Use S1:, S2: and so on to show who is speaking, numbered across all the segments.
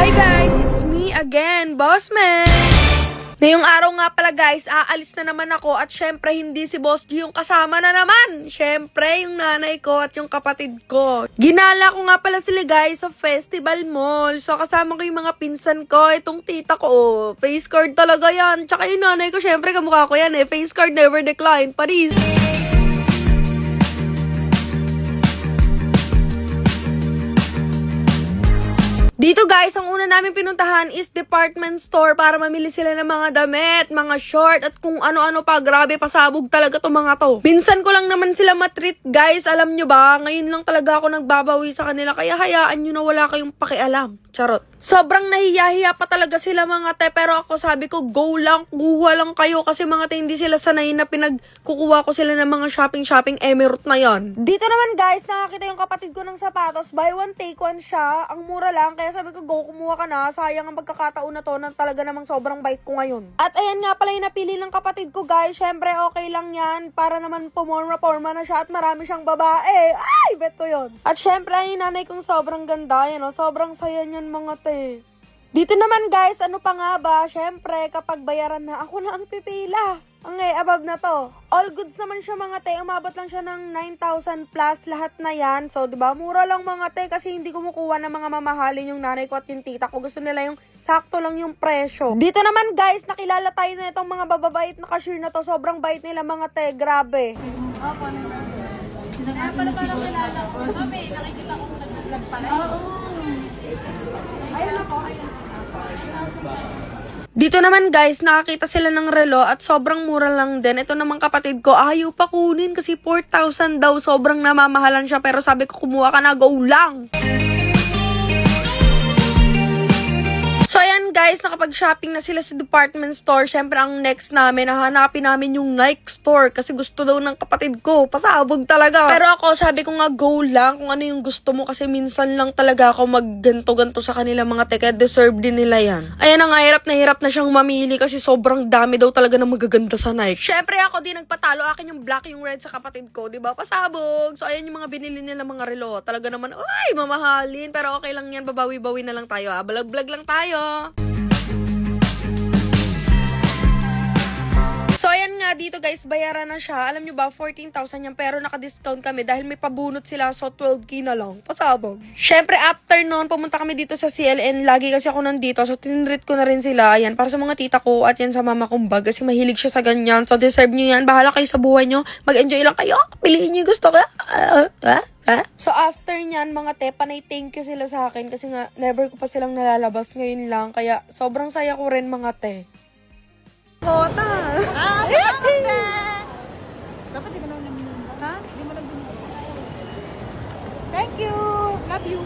S1: Hi guys, it's me again, Boss Man! Ngayong araw nga pala guys, aalis na naman ako at syempre hindi si Boss G yung kasama na naman. Syempre yung nanay ko at yung kapatid ko. Ginala ko nga pala sila guys sa Festival Mall. So kasama ko yung mga pinsan ko, itong tita ko. Face card talaga yan. Tsaka yung nanay ko, syempre kamukha ko yan eh. Face card never decline. Paris! Dito guys, ang una namin pinuntahan is department store para mamili sila ng mga damit, mga short at kung ano-ano pa. Grabe, pasabog talaga to mga to. Minsan ko lang naman sila matreat guys, alam nyo ba? Ngayon lang talaga ako nagbabawi sa kanila kaya hayaan nyo na wala kayong pakialam. Charot. Sobrang nahiya-hiya pa talaga sila mga te, pero ako sabi ko go lang, kuha lang kayo kasi mga te hindi sila sanay na pinagkukuha ko sila ng mga shopping emirate na yan. Dito naman guys, nakakita yung kapatid ko ng sapatos, buy one take one siya, ang mura lang, kaya sabi ko go, kumuha ka na, sayang ang pagkakataon na to, nang talaga namang sobrang bait ko ngayon. At ayan nga pala yung napili ng kapatid ko guys, syempre okay lang yan, para naman pumorma-porma na siya at marami siyang babae. Ay, bet ko yun. At syempre yung nanay kong sobrang ganda, yan o, sobrang saya niyan mga te. Dito naman guys, ano pa nga ba? Syempre, kapag bayaran na, ako na ang pipila. Ang above na to. All goods naman siya mga te. Umabot lang siya ng 9,000 plus lahat na yan. So, di ba mura lang mga te kasi hindi kumukuha ng mga mamahalin yung nanay ko at yung tita ko. Gusto nila yung sakto lang yung presyo. Dito naman guys, nakilala tayo na itong mga bababait na cashier na to. Sobrang bait nila mga te. Grabe.
S2: Opo, Kaya pala parang kilala ko. Sabi, nakikita ko nag-vlog pala. Ayun ako, ayun.
S1: Dito naman guys, nakakita sila ng relo at sobrang mura lang din. Ito naman kapatid ko, ayaw pa kunin kasi 4,000 daw. Sobrang namamahalan siya pero sabi ko kumuha ka na, go lang! So ayan guys, nakapag-shopping na sila sa department store. Syempre ang next namin, hahanapin namin yung Nike store kasi gusto daw ng kapatid ko. Pasabog talaga. Pero ako sabi ko nga go lang kung ano yung gusto mo kasi minsan lang talaga ako magganto-ganto sa kanila mga te. Kaya deserve din nila yan. Ayan ang hirap na siyang mamili kasi sobrang dami daw talaga ng magaganda sa Nike. Syempre ako din nagpatalo. Akin yung black, yung red sa kapatid ko. Diba? Pasabog. So ayan yung mga binili nila mga relo. Talaga naman, ay mamahalin. Pero okay lang yan. Babawi-bawi na lang tayo. Balag-vlog lang tayo. So, ayan nga dito guys, bayaran na siya. Alam nyo ba, 14,000 yan, pero naka-discount kami dahil may pabunot sila, so 12K na lang. Pasabog. Syempre, after noon, pumunta kami dito sa CLN. Lagi kasi ako nandito, so tinreat ko na rin sila. Ayan, para sa mga tita ko at yan sa mama kong bag, kasi mahilig siya sa ganyan. So, deserve nyo yan. Bahala kayo sa buhay nyo. Mag-enjoy lang kayo. Piliin nyo yung gusto ko. So, after nyan, mga te, panay thank you sila sa akin kasi nga, never ko pa silang nalalabas ngayon lang. Kaya, sobrang saya ko rin, mga te. Bota!
S2: Dapat di mo naman binunod. Ha? Di mo naman binunod. Thank you! Love you!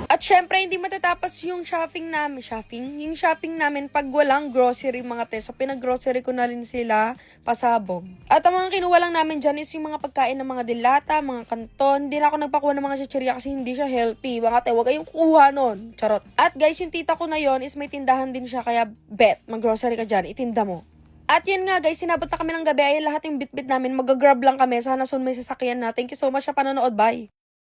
S1: At syempre, hindi matatapos yung shopping namin pag walang grocery mga te. So, pinag-grocery ko na rin sila, pasabog. At ang mga kinuha lang namin dyan is yung mga pagkain ng mga dilata, mga kanton. Hindi na ako nagpakuha ng mga chichirya kasi hindi siya healthy. Mga te, huwag kayong kukuha nun. Charot. At guys, yung tita ko na yon is may tindahan din siya. Kaya bet, mag-grocery ka dyan, itinda mo. At yan nga guys, sinabot na kami ng gabi. Ayan lahat yung bit-bit namin. Mag-grab lang kami. Sana soon may sasakyan na. Thank you so much sa panonood. Bye!